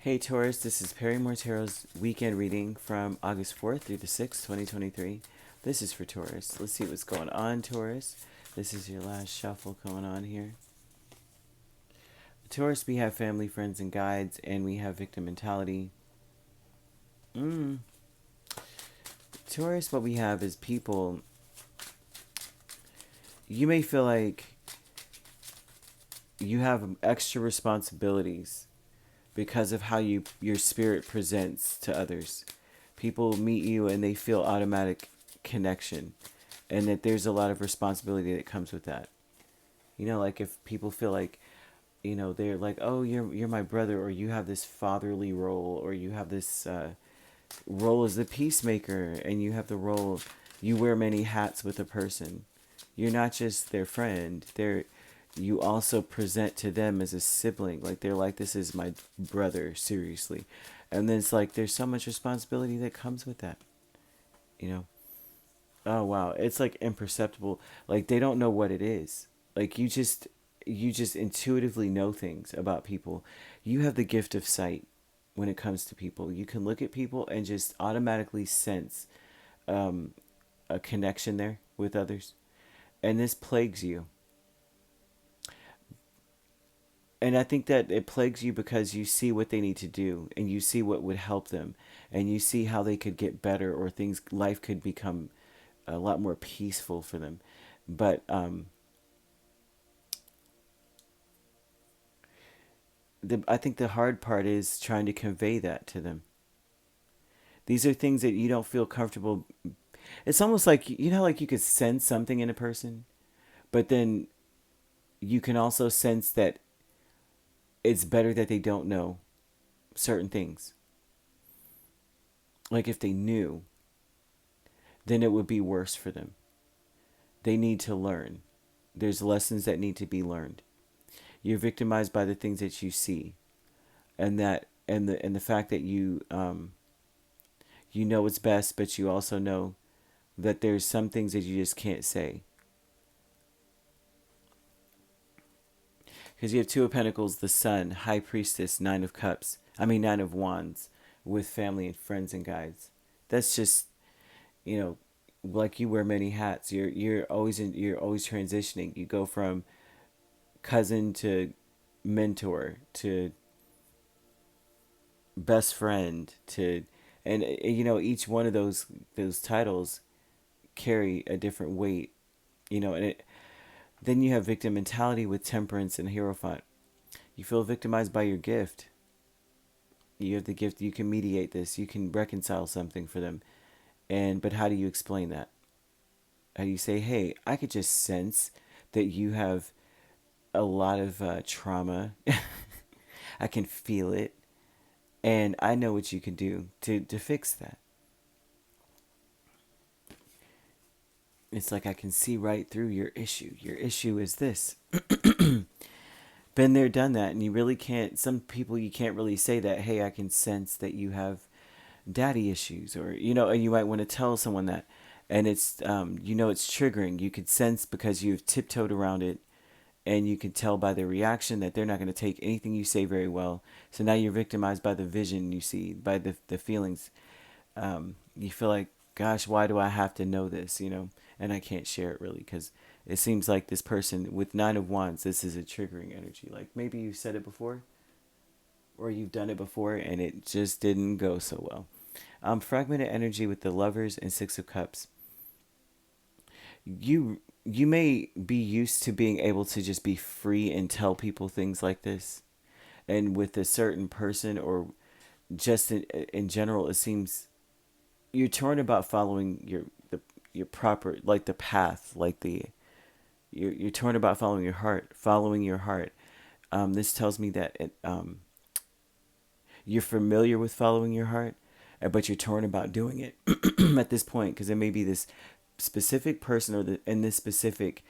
Hey Taurus, this is Perrymore Tarot's weekend reading from August 4th through the 6th, 2023. This is for Taurus. Let's see what's going on, Taurus. This is your last shuffle going on here. Taurus, we have family, friends, and guides, and we have victim mentality. Taurus, what we have is people. You may feel like you have extra responsibilities because of how your spirit presents to others. People meet you and they feel automatic connection, and that there's a lot of responsibility that comes with that. Like if people feel like, they're like, oh, you're my brother, or you have this fatherly role, or you have this role as the peacemaker, and you have the role, you wear many hats with a person. You're not just their friend. You also present to them as a sibling. Like they're like, this is my brother, seriously. And then it's like there's so much responsibility that comes with that. Oh wow, it's like imperceptible. Like they don't know what it is. Like you just intuitively know things about people. You have the gift of sight when it comes to people. You can look at people and just automatically sense a connection there with others. And this plagues you. And I think that it plagues you because you see what they need to do, and you see what would help them, and you see how they could get better, or life could become a lot more peaceful for them. But I think the hard part is trying to convey that to them. These are things that you don't feel comfortable. It's almost like, like you could sense something in a person, but then you can also sense that it's better that they don't know certain things. Like if they knew, then it would be worse for them. They need to learn. There's lessons that need to be learned. You're victimized by the things that you see, and the fact that you know what's best, but you also know that there's some things that you just can't say. Because you have Two of Pentacles, the Sun, High Priestess, Nine of Wands, with family and friends and guides. That's just, like you wear many hats. You're always transitioning. You go from cousin to mentor to best friend to, and each one of those titles carry a different weight. Then you have victim mentality with Temperance and Hierophant. You feel victimized by your gift. You have the gift. You can mediate this. You can reconcile something for them. But how do you explain that? How do you say, hey, I could just sense that you have a lot of trauma. I can feel it. And I know what you can do to fix that. It's like I can see right through your issue. Your issue is this. Been there, done that. And you really can't, some people you can't really say that, hey, I can sense that you have daddy issues, or, and you might want to tell someone that. And it's, it's triggering. You could sense because you've tiptoed around it, and you can tell by their reaction that they're not going to take anything you say very well. So now you're victimized by the vision you see, by the feelings. You feel like, gosh, why do I have to know this, And I can't share it really because it seems like this person with Nine of Wands, this is a triggering energy. Like maybe you've said it before, or you've done it before and it just didn't go so well. Fragmented energy with the Lovers and Six of Cups. You may be used to being able to just be free and tell people things like this. And with a certain person, or just in general, it seems you're torn about following your proper, like the path, like you're torn about following your heart. This tells me that you're familiar with following your heart, but you're torn about doing it at this point, because there may be this specific person, or in this specific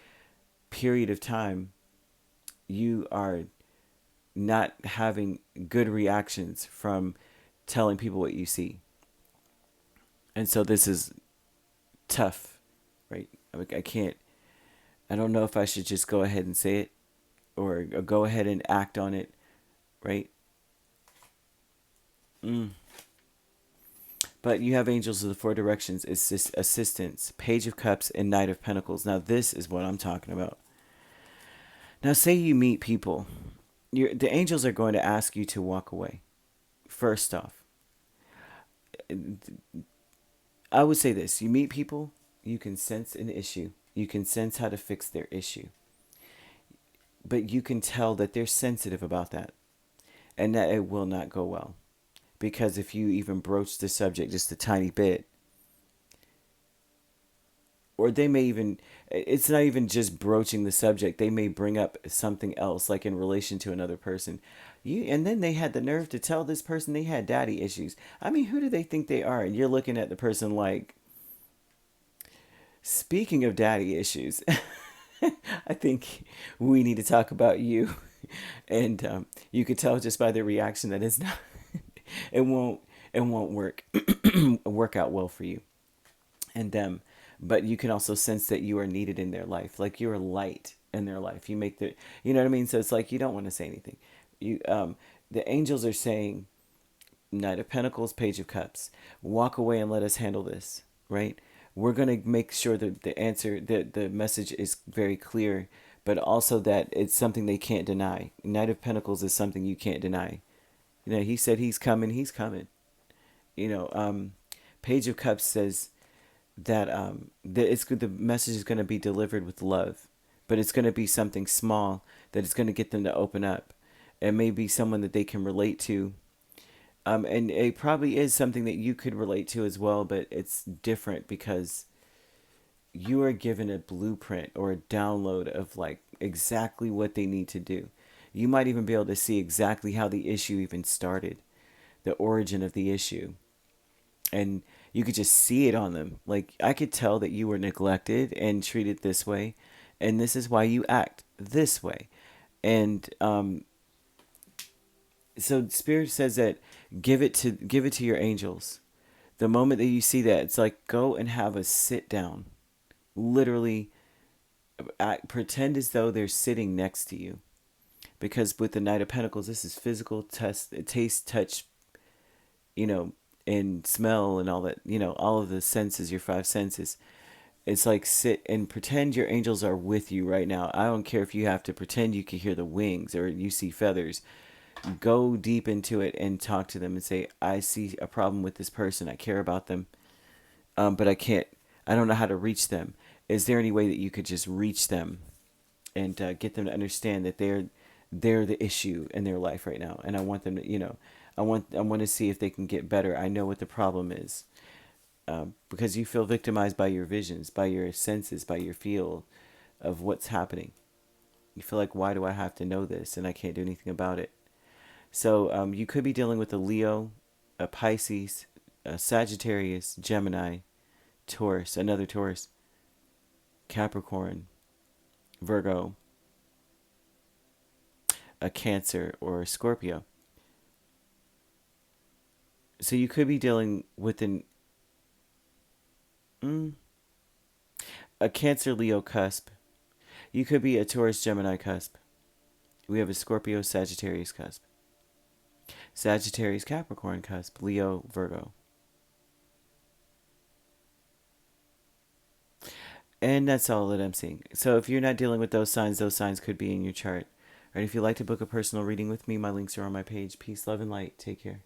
period of time, you are not having good reactions from telling people what you see. And so this is tough, right? I don't know if I should just go ahead and say it, or go ahead and act on it, right? Mm. But you have angels of the four directions, assistance, Page of Cups, and Knight of Pentacles. Now this is what I'm talking about. Now say you meet people. The angels are going to ask you to walk away. First off, I would say this. You meet people, you can sense an issue. You can sense how to fix their issue. But you can tell that they're sensitive about that and that it will not go well. Because if you even broach the subject just a tiny bit, or they may even, it's not even just broaching the subject, they may bring up something else, like in relation to another person. And then they had the nerve to tell this person they had daddy issues. I mean, who do they think they are? And you're looking at the person like, speaking of daddy issues, I think we need to talk about you. And you could tell just by their reaction that it's not, it won't, it won't work out well for you. And but you can also sense that you are needed in their life, like you're a light in their life. You make the, you know what I mean. So it's like you don't want to say anything. You the angels are saying, Knight of Pentacles, Page of Cups, walk away and let us handle this, right? We're going to make sure that the answer, the message is very clear, but also that it's something they can't deny. Knight of Pentacles is something you can't deny. You know, he said he's coming, he's coming. You know, Page of Cups says that the message is going to be delivered with love, but it's going to be something small that is going to get them to open up. It may be someone that they can relate to. And it probably is something that you could relate to as well, but it's different because you are given a blueprint or a download of like exactly what they need to do. You might even be able to see exactly how the issue even started, the origin of the issue. And you could just see it on them. Like, I could tell that you were neglected and treated this way, and this is why you act this way. And so Spirit says that give it to your angels. The moment that you see that, it's like go and have a sit down. Literally pretend as though they're sitting next to you. Because with the Knight of Pentacles, this is physical, taste, touch, you know, and smell and all that, you know, all of the senses, your five senses. It's like sit and pretend your angels are with you right now. I don't care if you have to pretend you can hear the wings or you see feathers. Go deep into it and talk to them and say, I see a problem with this person. I care about them, but I don't know how to reach them. Is there any way that you could just reach them and get them to understand that they're the issue in their life right now? And I want them to, you know, I want to see if they can get better. I know what the problem is. Because you feel victimized by your visions, by your senses, by your feel of what's happening. You feel like, why do I have to know this and I can't do anything about it? So you could be dealing with a Leo, a Pisces, a Sagittarius, Gemini, Taurus, another Taurus, Capricorn, Virgo, a Cancer, or a Scorpio. So you could be dealing with a Cancer Leo cusp. You could be a Taurus Gemini cusp. We have a Scorpio Sagittarius cusp. Sagittarius Capricorn cusp. Leo Virgo. And that's all that I'm seeing. So if you're not dealing with those signs could be in your chart. All right, if you'd like to book a personal reading with me, my links are on my page. Peace, love, and light. Take care.